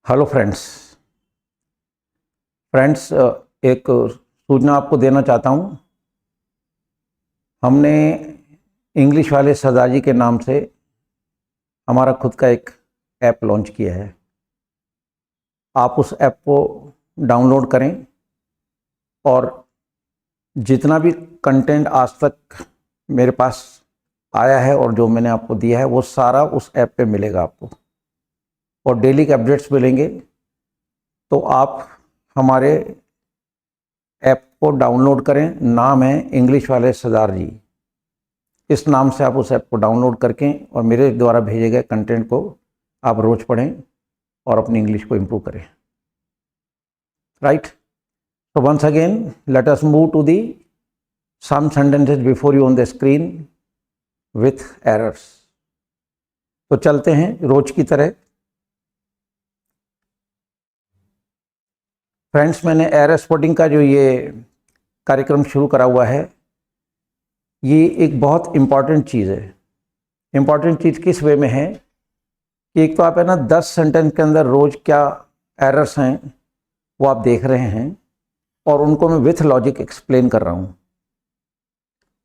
Hello friends. एक सूचना आपको देना चाहता हूँ। हमने इंग्लिश वाले सरदार जी के नाम से हमारा खुद का एक ऐप लॉन्च किया है। आप उस ऐप को डाउनलोड करें और जितना भी कंटेंट आज तक मेरे पास आया है और जो मैंने आपको दिया है वो सारा उस ऐप पे मिलेगा आपको, और डेली के अपडेट्स मिलेंगे। तो आप हमारे ऐप को डाउनलोड करें। नाम है इंग्लिश वाले सरदार जी। इस नाम से आप उस ऐप को डाउनलोड करके और मेरे द्वारा भेजे गए कंटेंट को आप रोज पढ़ें और अपनी इंग्लिश को इम्प्रूव करें। Right. So once again, let us move to the some sentences before you on the screen with errors. तो चलते हैं रोज की तरह। फ्रेंड्स, मैंने एरर स्पॉटिंग का जो ये कार्यक्रम शुरू करा हुआ है, ये एक बहुत इम्पॉर्टेंट चीज़ है। इम्पॉर्टेंट चीज़ किस वे में है कि एक तो आप है ना 10 सेंटेंस के अंदर रोज क्या एरर्स हैं वो आप देख रहे हैं और उनको मैं विथ लॉजिक एक्सप्लेन कर रहा हूँ।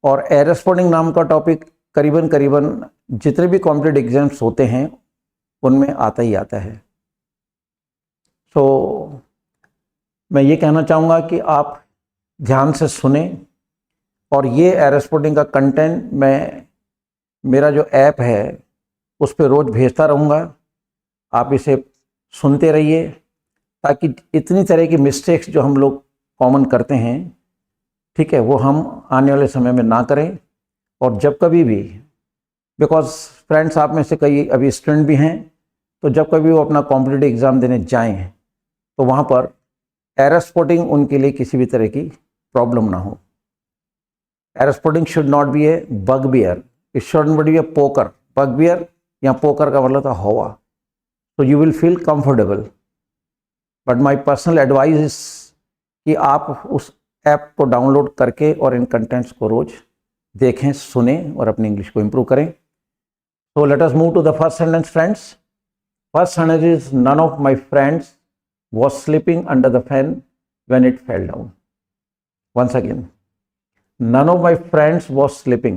और एरर स्पॉटिंग नाम का टॉपिक करीबन जितने भी कॉम्पिटिटिव एग्जाम्स होते हैं उनमें आता ही आता है। सो मैं ये कहना चाहूँगा कि आप ध्यान से सुने और ये एरर स्पॉटिंग का कंटेंट मैं मेरा जो ऐप है उस पर रोज़ भेजता रहूँगा। आप इसे सुनते रहिए ताकि इतनी तरह की मिस्टेक्स जो हम लोग कॉमन करते हैं, ठीक है, वो हम आने वाले समय में ना करें। और जब कभी भी, बिकॉज फ्रेंड्स आप में से कई अभी स्टूडेंट भी हैं, तो जब कभी वो अपना कॉम्पिटिटिव एग्ज़ाम देने जाएं तो वहाँ पर एरर स्पॉटिंग उनके लिए किसी भी तरह की प्रॉब्लम ना हो। Error spotting should not be a bugbear, it should not be a poker. Bugbear या पोकर का मतलब था हवा। तो you will feel comfortable, but my personal advice is कि आप उस ऐप को डाउनलोड करके और इन कंटेंट्स को रोज देखें, सुने और अपनी इंग्लिश को इम्प्रूव करें। So let us move to the first sentence friends. First sentence is none of my friends was sleeping under the fan when it fell down. Once again, none of my friends was sleeping.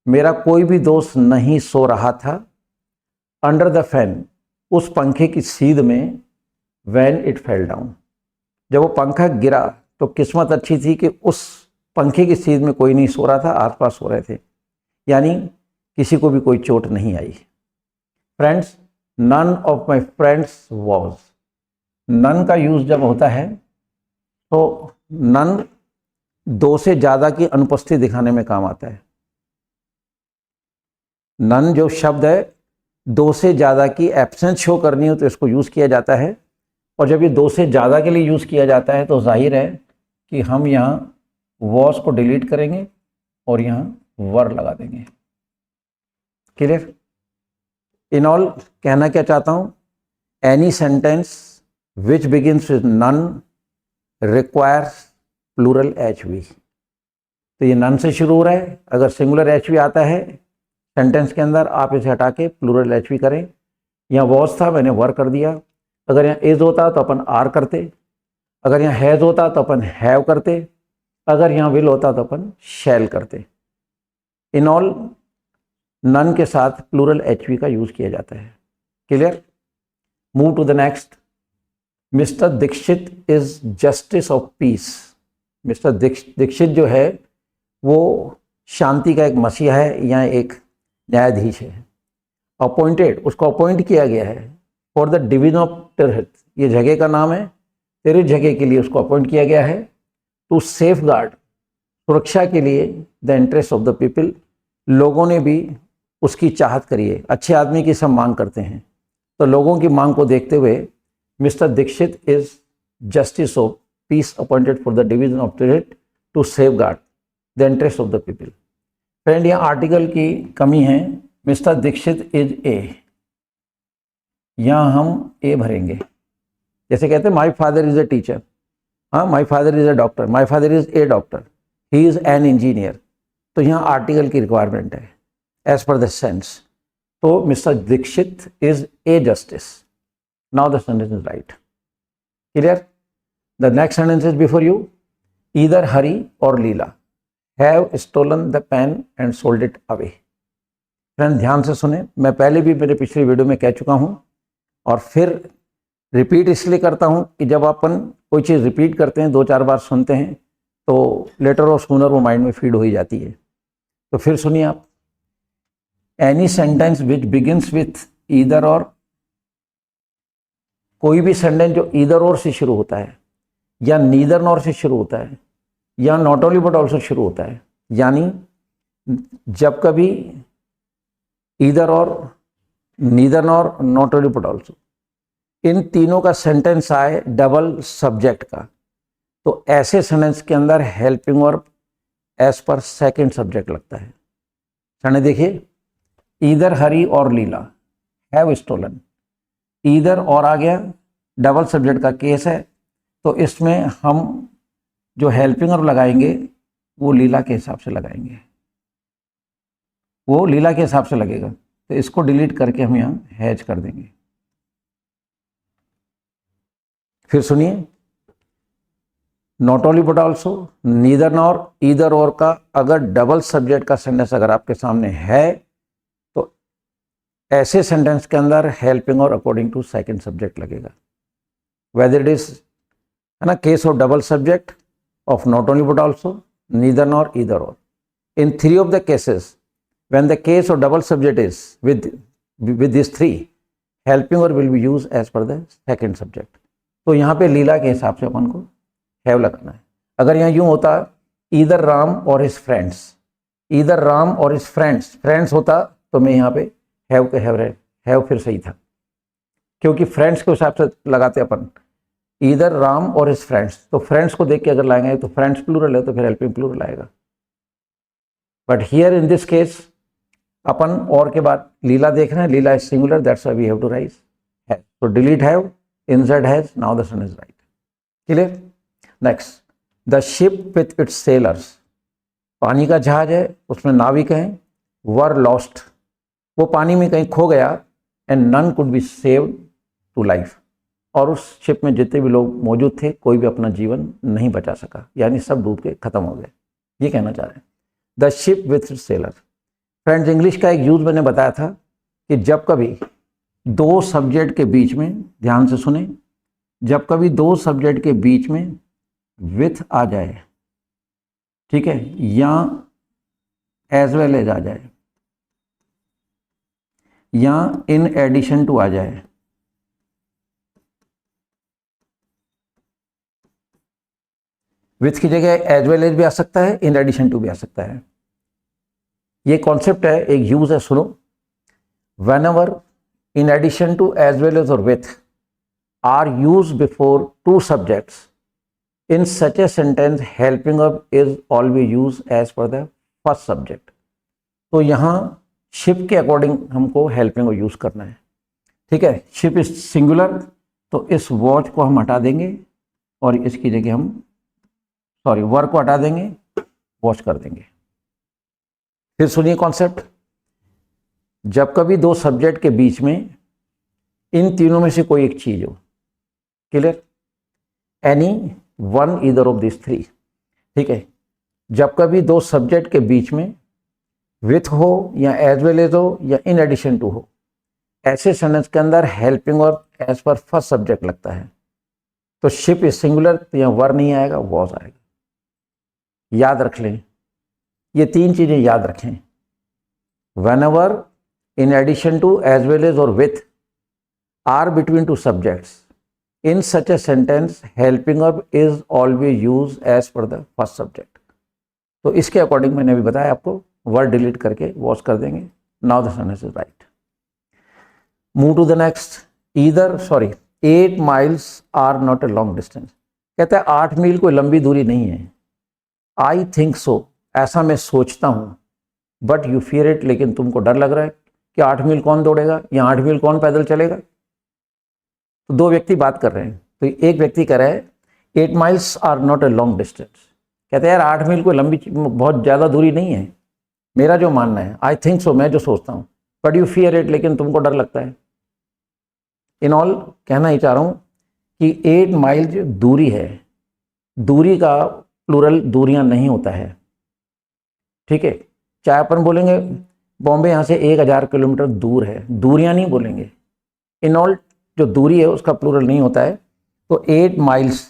मेरा कोई भी दोस्त नहीं सो रहा था under the fan, उस पंखे की सीध में, when it fell down, जब वो पंखा गिरा तो किस्मत अच्छी थी कि उस पंखे की सीध में कोई नहीं सो रहा था, आसपास सो रहे थे, यानी किसी को भी कोई चोट नहीं आई। Friends, none of my friends was, none का यूज जब होता है तो नन दो से ज्यादा की अनुपस्थिति दिखाने में काम आता है। नन जो शब्द है, दो से ज्यादा की एब्सेंस शो करनी हो तो इसको यूज किया जाता है। और जब ये दो से ज्यादा के लिए यूज किया जाता है तो जाहिर है कि हम यहाँ वॉस को डिलीट करेंगे और यहाँ वर लगा देंगे। क्लियर? इन ऑल कहना क्या चाहता हूँ, any sentence which begins with none requires plural HV। तो ये नन से शुरू हो रहा है। अगर सिंगुलर HV आता है सेंटेंस के अंदर, आप इसे हटा के प्लूरल HV करें। यहाँ वॉज था, मैंने वर कर दिया। अगर यहाँ इज होता तो अपन आर करते, अगर यहाँ हैज़ होता तो अपन हैव करते, अगर यहाँ विल होता तो अपन शैल करते। इन ऑल नन के साथ प्लूरल HV का यूज किया जाता है। Clear? Move to the next. Mister Dixit is justice of peace. Mister Dikshit जो है वो शांति का एक मसीहा है या एक न्यायाधीश है। अपॉइंटेड, उसको अपॉइंट किया गया है फॉर द डिवीजन ऑफ तिरहित, ये जगह का नाम है, तिरहित जगह के लिए उसको अपॉइंट किया गया है। टू सेफ गार्ड, सुरक्षा के लिए, the interest of the people, लोगों ने भी उसकी चाहत करी है। अच्छे आदमी की सब मांग करते हैं, तो लोगों की मांग को देखते हुए Mr. Dixit is justice of peace appointed for the division of Tirit to safeguard the interest of the people। Friend, यहाँ आर्टिकल की कमी है। मिस्टर दीक्षित इज ए, यहाँ हम ए भरेंगे। जैसे कहते हैं my father is a teacher, हाँ, my father is a doctor, my father is a doctor, he is an engineer. तो यहाँ आर्टिकल की रिक्वायरमेंट है एज पर द सेंस। तो mister Dixit is a justice. Now the sentence is right. Clear? The next sentence is before you. Either Hari और Leela have stolen the pen and sold it away. Friend ध्यान से सुने, मैं पहले भी मेरे पिछले वीडियो में कह चुका हूं और फिर रिपीट इसलिए करता हूं कि जब अपन कोई चीज़ रिपीट करते हैं, 2-4 बार सुनते हैं, तो लेटर और सूनर वो माइंड में फीड हो ही जाती है. तो फिर सुनिए आप. Any sentence which begins with either और, कोई भी सेंटेंस जो ईदर और से शुरू होता है या नीदर नॉर से शुरू होता है या नॉट ओनली बट ऑल्सो शुरू होता है, यानी जब कभी ईदर और, neither nor, not only but also, इन तीनों का सेंटेंस आए डबल सब्जेक्ट का, तो ऐसे सेंटेंस के अंदर helping verb as per second subject लगता है. सामने देखिए, ईदर हरी और लीला हैव स्टोलन. ईदर और आ गया, डबल सब्जेक्ट का केस है, तो इसमें हम जो हेल्पिंग वर्ब लगाएंगे वो लीला के हिसाब से लगाएंगे, वो लीला के हिसाब से लगेगा. तो इसको डिलीट करके हम यहाँ हैज कर देंगे. फिर सुनिए, not only but also, neither nor, either और का अगर डबल सब्जेक्ट का सेंटेंस अगर आपके सामने है तो ऐसे सेंटेंस के अंदर हेल्पिंग और अकॉर्डिंग टू सेकंड सब्जेक्ट लगेगा. वेदर इट इज, है ना, case of double subject of not only but also, neither nor, either और. इन 3 of the cases, when the case of double subject is with these 3, helping verb will be used as per the second subject. तो यहाँ पे लीला के हिसाब से अपन को have लगाना है. अगर यहाँ यूं होता ईदर राम और हिज फ्रेंड्स, ईदर राम और हिज फ्रेंड्स होता तो मैं यहाँ पे हैव के हैव फिर सही था, क्योंकि फ्रेंड्स के हिसाब से लगाते अपन ईदर राम और हिज फ्रेंड्स. तो फ्रेंड्स को देख के अगर लाएंगे तो फ्रेंड्स प्लूरल है तो फिर हेल्पिंग प्लूरल आएगा. But here in this case अपन और के बाद लीला देख रहे हैं, Leela is singular, that's why we have to write have. तो delete have, insert has, now the sentence is right. Clear? Next, the ship with its sailors, पानी का जहाज है, उसमें नाविक हैं, वर लॉस्ट, वो पानी में कहीं खो गया, and none could be saved to life, और उस शिप में जितने भी लोग मौजूद थे कोई भी अपना जीवन नहीं बचा सका, यानी सब डूब के खत्म हो गए. ये कहना चाह रहे हैं the ship with it's seller. Friends English का एक यूज मैंने बताया था कि जब कभी 2 सब्जेक्ट के बीच में, ध्यान से सुने, जब कभी 2 सब्जेक्ट के बीच में विथ आ जाए, ठीक है, या एज वेल एज आ जाए, या इन एडिशन टू आ जाए, विथ की जगह एज वेल एज भी आ सकता है, इन एडिशन टू भी आ सकता है. ये कॉन्सेप्ट है, एक यूज है, सुनो. Whenever in addition to as well as और with or use before 2 subjects, in such a sentence helping verb is always use as per the first subject. तो यहाँ शिप के अकॉर्डिंग हमको हेल्पिंग वर्ब यूज करना है. ठीक है, ship is singular, तो इस वॉच को हम हटा देंगे और इसकी जगह हम वर्क को हटा देंगे, वॉच कर देंगे. फिर सुनिए कॉन्सेप्ट, जब कभी 2 सब्जेक्ट के बीच में इन तीनों में से कोई एक चीज हो, clear, any one either of this 3, ठीक है, जब कभी 2 सब्जेक्ट के बीच में विथ हो या एज वेल एज हो या इन एडिशन टू हो, ऐसे सेंटेंस के अंदर helping verb as per first subject लगता है. तो शिप इज सिंगुलर, तो यहाँ वर नहीं आएगा, वॉज आएगा. याद रख लें, ये 3 चीजें याद रखें. Whenever, in addition to, as well as और with or between 2 subjects, in such a sentence helping verb is always use as per the first subject. तो इसके अकॉर्डिंग मैंने अभी बताया आपको, वर्ड डिलीट करके वॉच कर देंगे. Now the sentence is right. Move to the next. 8 miles are not a long distance. कहता है 8 मील कोई लंबी दूरी नहीं है. आई थिंक सो, ऐसा मैं सोचता हूँ, बट यू फियर इट, लेकिन तुमको डर लग रहा है कि 8 मील कौन दौड़ेगा या 8 मील कौन पैदल चलेगा. तो 2 व्यक्ति बात कर रहे हैं, तो एक व्यक्ति कह रहा है 8 miles are not a long distance. कहते हैं यार 8 मील कोई लंबी, बहुत ज़्यादा दूरी नहीं है, मेरा जो मानना है, आई थिंक सो, मैं जो सोचता हूँ, बट यू फियर इट, लेकिन तुमको डर लगता है. इन ऑल कहना ही चाह रहा हूँ कि 8 माइल जो दूरी है, दूरी का प्लूरल दूरियां नहीं होता है, ठीक है। चाहे अपन बोलेंगे बॉम्बे यहाँ से 1000 किलोमीटर दूर है, दूरियां नहीं बोलेंगे। इन ऑल जो दूरी है उसका प्लूरल नहीं होता है। तो 8 माइल्स,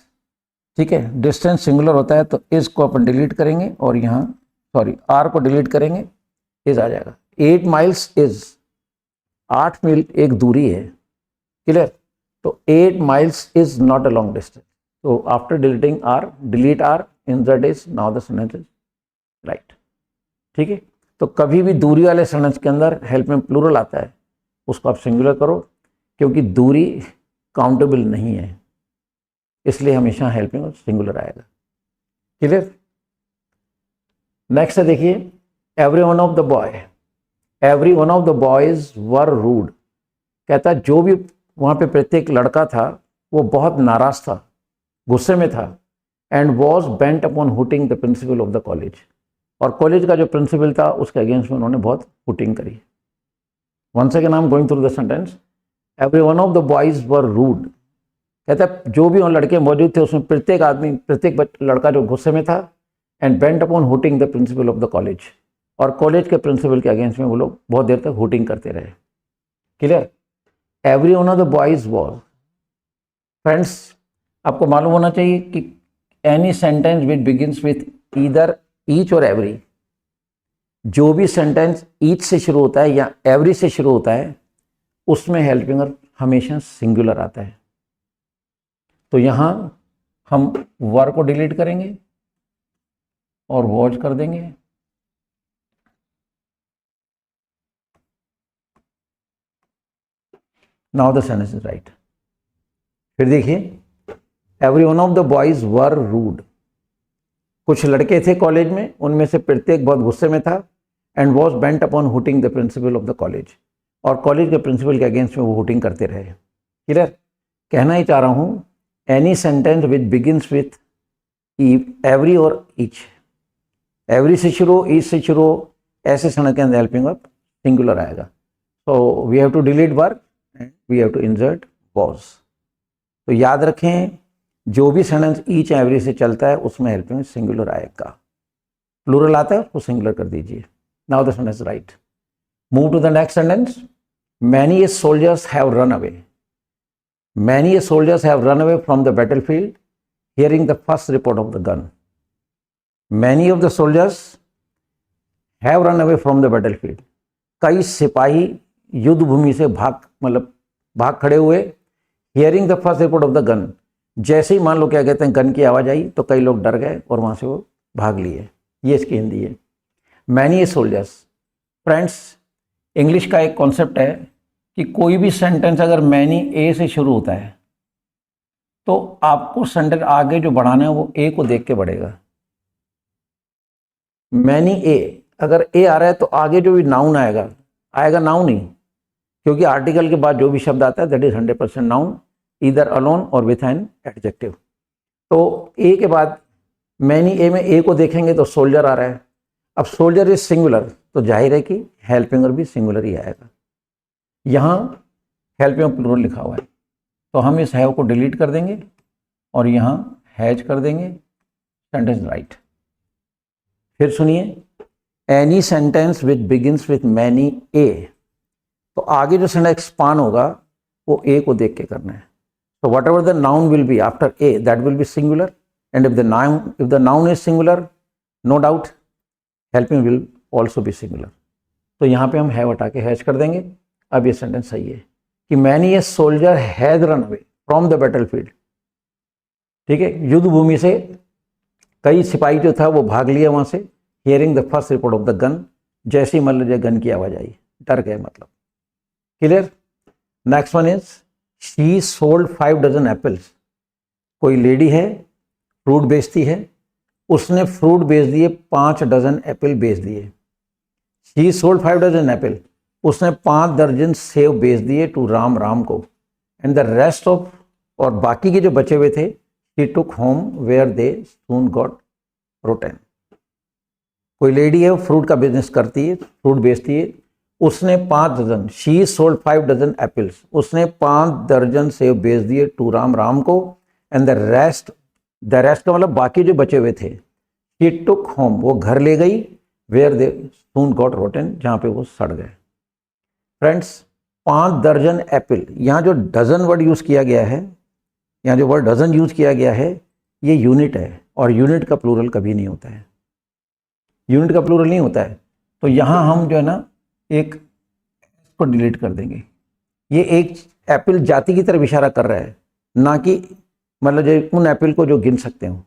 ठीक है, डिस्टेंस सिंगुलर होता है, तो इस को अपन डिलीट करेंगे और यहाँ सॉरी आर को डिलीट करेंगे, इज आ जाएगा। 8 माइल्स इज 8 मील एक दूरी है, क्लियर। तो 8 miles is not a long distance. तो after deleting are, delete are, insert is, now the sentence is right, ठीक है। तो कभी भी दूरी वाले सेंटेंस के अंदर हेल्प में प्लूरल आता है, उसको आप सिंगुलर करो, क्योंकि दूरी काउंटेबल नहीं है, इसलिए हमेशा हेल्प में सिंगुलर आएगा, क्लियर। नेक्स्ट है देखिए, every one of the boy, every one of the boys were rude. कहता है जो भी वहां पे प्रत्येक लड़का था वो बहुत नाराज था, गुस्से में था, and was bent upon hooting the principle of the college. और कॉलेज का जो प्रिंसिपल था उसके अगेंस्ट में उन्होंने बहुत हुटिंग करी। Once again I am going through the sentence, every one of the boys were rude. कहता है जो भी वहाँ लड़के मौजूद थे उसमें प्रत्येक आदमी, प्रत्येक लड़का जो गुस्से में था, and bent upon hooting the principle of the college. और कॉलेज के प्रिंसिपल के अगेंस्ट में वो लोग बहुत देर तक हुटिंग करते रहे, clear. Every one of the boys was. Friends, आपको मालूम होना चाहिए कि any sentence which begins with either each और एवरी, जो भी सेंटेंस ईच से शुरू होता है या एवरी से शुरू होता है उसमें हेल्पिंग वर्ब हमेशा सिंगुलर आता है। तो यहां हम वर को डिलीट करेंगे और वॉच कर देंगे। Now the sentence is right. फिर देखिए, every one of the boys were rude. कुछ लड़के थे कॉलेज में, उनमें से प्रत्येक बहुत गुस्से में था, and was bent upon hooting the principle of the college. और कॉलेज के प्रिंसिपल के अगेंस्ट में वो हुटिंग करते रहे, क्लियर। कहना ही चाह रहा हूं, any sentence which begins with every और ईच, एवरी से शुरू, ईच से शुरू, ऐसे सेंटेंस के अंदर हेल्पिंग वर्ब सिंगुलर आएगा। So we have to delete verb and we have to insert was. तो याद रखें, जो भी सेंटेंस ईच एवरी से चलता है उसमें हेल्पिंग सिंगुलर आएगा। प्लूरल आता है उसको सिंगुलर कर दीजिए। Now the sentence right. Move to the next sentence. Many soldiers have run away. Many soldiers have run away from the battlefield hearing the first report of the gun. Many of the soldiers have run away from the battlefield. कई सिपाही युद्ध भूमि से भाग खड़े हुए। Hearing the first report of the gun, जैसे ही मान लो क्या कहते हैं गन की आवाज आई तो कई लोग डर गए और वहां से वो भाग लिए। ये इसकी हिंदी है। Many soldiers. फ्रेंड्स, इंग्लिश का एक कॉन्सेप्ट है कि कोई भी सेंटेंस अगर मैनी ए से शुरू होता है तो आपको सेंटेंस आगे जो बढ़ाना है वो ए को देख के बढ़ेगा। मैनी ए, अगर ए आ रहा है तो आगे जो भी नाउन आएगा नाउन ही, क्योंकि आर्टिकल के बाद जो भी शब्द आता है that is 100% noun, either alone और विथ एन एडजेक्टिव। तो ए के बाद मैनी ए में ए को देखेंगे तो सोल्जर आ रहा है। अब सोल्जर इज सिंगुलर, तो जाहिर है कि हेल्पिंग वर्ब भी सिंगुलर ही आएगा। यहां हेल्पिंग वर्ब प्लूरल लिखा हुआ है, तो हम इस हैव को डिलीट कर देंगे और यहां हैज कर देंगे। Sentence right. फिर सुनिए, any sentence which begins with many a, तो आगे जो सेंटेंस एक्सपांड होगा वो ए को देख के करना है। So whatever the noun will be after a, that will be singular, and if the noun is singular, no doubt helping will also be singular. तो यहाँ पे हम have हटा के हैज कर देंगे। अब ये सेंटेंस सही है कि many a soldier has run away from the battlefield। ठीक है, युद्ध भूमि से कई सिपाही जो था वो भाग लिया वहां से। Hearing the first report of the gun, जैसे ही मान लीजिए गन की आवाज आई डर गए, मतलब clear. Next one is she sold 5 dozen apples. कोई लेडी है, फ्रूट बेचती है, उसने फ्रूट बेच दिए 5 डजन एप्पल बेच दिए। शी सोल्ड 5 डजन एप्पल, उसने 5 दर्जन सेब बेच दिए टू राम को। एंड द रेस्ट ऑफ, और बाकी के जो बचे हुए थे, she took home where they soon got rotten. कोई लेडी है, फ्रूट का बिजनेस करती है, फ्रूट बेचती है, उसने 5 दर्जन, शी सोल्ड 5 डजन एप्पल्स, उसने 5 दर्जन सेब बेच दिए टू राम, राम को, एंड द रेस्ट का मतलब बाकी जो बचे हुए थे, शी टुक होम, वो घर ले गई, where they soon got rotten, जहाँ पे वो सड़ गए। फ्रेंड्स 5 दर्जन एप्पल, यहाँ जो डजन वर्ड यूज़ किया गया है, यहाँ जो वर्ड डजन यूज़ किया गया है, ये यूनिट है, और यूनिट का प्लूरल कभी नहीं होता है, यूनिट का प्लूरल नहीं होता है। तो यहाँ हम जो है ना एक को डिलीट कर देंगे। ये एक एप्पल जाति की तरफ इशारा कर रहा है, ना कि मतलब जो उन एप्पल को जो गिन सकते हो,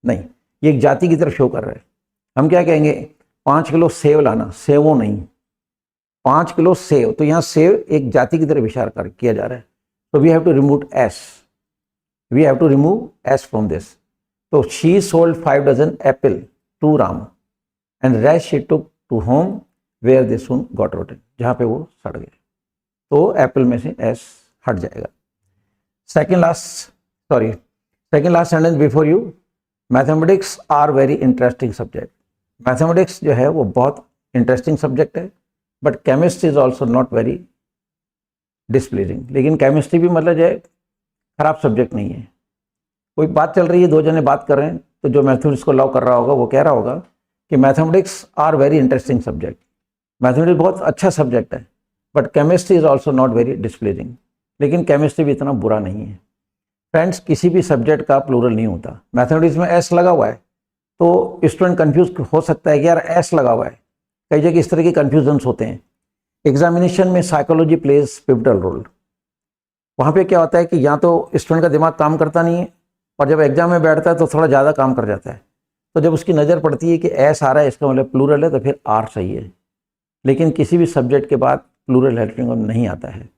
नहीं, ये एक जाति की तरफ शो कर रहा है। हम क्या कहेंगे, 5 किलो सेव लाना, सेवो नहीं, 5 किलो सेव, तो यहाँ सेव एक जाति की तरफ इशारा किया जा रहा है। तो we have to remove S, we have to remove S from this. तो she sold 5 dozen apple to Ram and rest she took to home where they soon got rotted, जहाँ पे वो सड़ गए। तो एप्पल में से एस हट जाएगा। Second last sentence before you, mathematics are very interesting subject. Mathematics जो है वो बहुत इंटरेस्टिंग सब्जेक्ट है, but chemistry is also not very displeasing. लेकिन केमिस्ट्री भी मतलब जो है खराब सब्जेक्ट नहीं है। कोई बात चल रही है, 2 जने बात कर रहे हैं, तो जो मैथमेटिक्स को लव कर रहा होगा वो कह रहा होगा कि mathematics are very interesting subject, mathematics बहुत अच्छा सब्जेक्ट है, but chemistry is also not very displeasing. लेकिन केमिस्ट्री भी इतना बुरा नहीं है। फ्रेंड्स किसी भी सब्जेक्ट का प्लूरल नहीं होता। मैथमेटिक्स में एस लगा हुआ है तो स्टूडेंट कंफ्यूज हो सकता है कि यार एस लगा हुआ है, कई जगह इस तरह के कंफ्यूजन्स होते हैं। एग्जामिनेशन में साइकोलॉजी प्लेज पिवटल रोल। वहाँ पे क्या होता है कि या तो स्टूडेंट का दिमाग काम करता नहीं है, और जब एग्जाम में बैठता है तो थोड़ा ज़्यादा काम कर जाता है। तो जब उसकी नज़र पड़ती है कि एस आ रहा है, इसका मतलब प्लूरल है, तो फिर आर सही है। लेकिन किसी भी सब्जेक्ट के बाद प्लूरल हेल्पिंग नहीं आता है,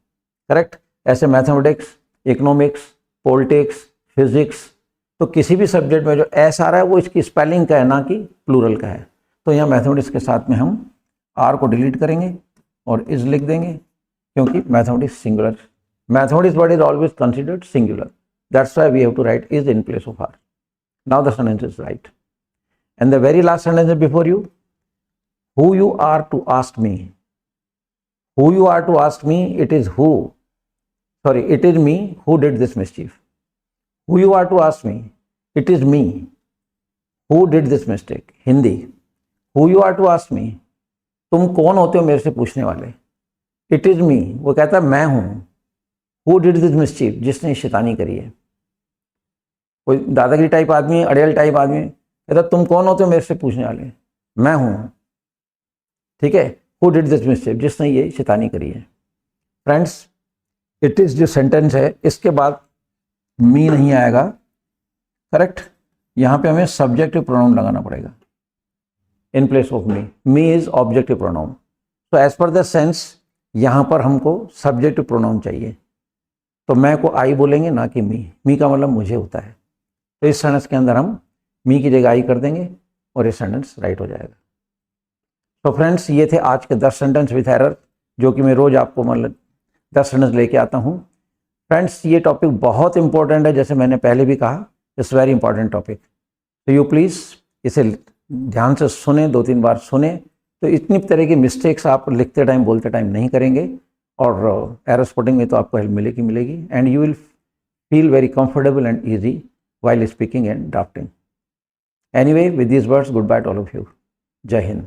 करेक्ट। ऐसे मैथमेटिक्स, इकोनॉमिक्स, पॉलिटिक्स, फिजिक्स, तो किसी भी सब्जेक्ट में जो एस आ रहा है वो इसकी स्पेलिंग का है, ना कि प्लूरल का है। तो यहाँ मैथमेटिक्स के साथ में हम आर को डिलीट करेंगे और इज लिख देंगे, क्योंकि mathematics singular, mathematics word is always considered singular, that's why we have to write is in place of are. Now the sentence is right, and the very last sentence before you, who you are to ask me, who you are to ask me, it is it is me who did this mischief. Who you are to ask me, it is me who did this mistake. Hindi, who you are to ask me, तुम कौन होते हो मेरे से पूछने वाले। It is me, वो कहता है मैं हूं, who did this mischief, जिसने शैतानी करी है। कोई दादागिरी टाइप आदमी है, अड़ेल टाइप आदमी है, कहता तुम कौन होते हो मेरे से पूछने वाले, मैं हूं, ठीक है। हु डिड दिस मिस्टेक, जिसने ये शैतानी करी है। फ्रेंड्स इट इज जो सेंटेंस है, इसके बाद मी नहीं आएगा, करेक्ट। यहाँ पे हमें सब्जेक्टिव प्रोनाउन लगाना पड़ेगा इन place of me. Me is objective pronoun, तो एज पर द सेंस यहाँ पर हमको सब्जेक्टिव प्रोनाउन चाहिए। तो मैं को आई बोलेंगे, ना कि मी। मी का मतलब मुझे होता है। तो इस सेंटेंस के अंदर हम मी की जगह आई कर देंगे और ये सेंटेंस राइट हो जाएगा। तो फ्रेंड्स ये थे आज के 10 सेंटेंस विथ एरर, जो कि मैं रोज़ आपको मतलब 10 सेंटेंस लेके आता हूँ। फ्रेंड्स ये टॉपिक बहुत इंपॉर्टेंट है, जैसे मैंने पहले भी कहा, इट्स वेरी इंपॉर्टेंट टॉपिक। तो यू प्लीज़ इसे ध्यान से सुने, 2-3 बार सुने, तो इतनी तरह की मिस्टेक्स आप लिखते टाइम, बोलते टाइम नहीं करेंगे, और एरर स्पॉटिंग में तो आपको हेल्प मिलेगी, and you will feel very comfortable and easy while speaking and drafting. Anyway, with these words, goodbye to all of you. Jai Hind.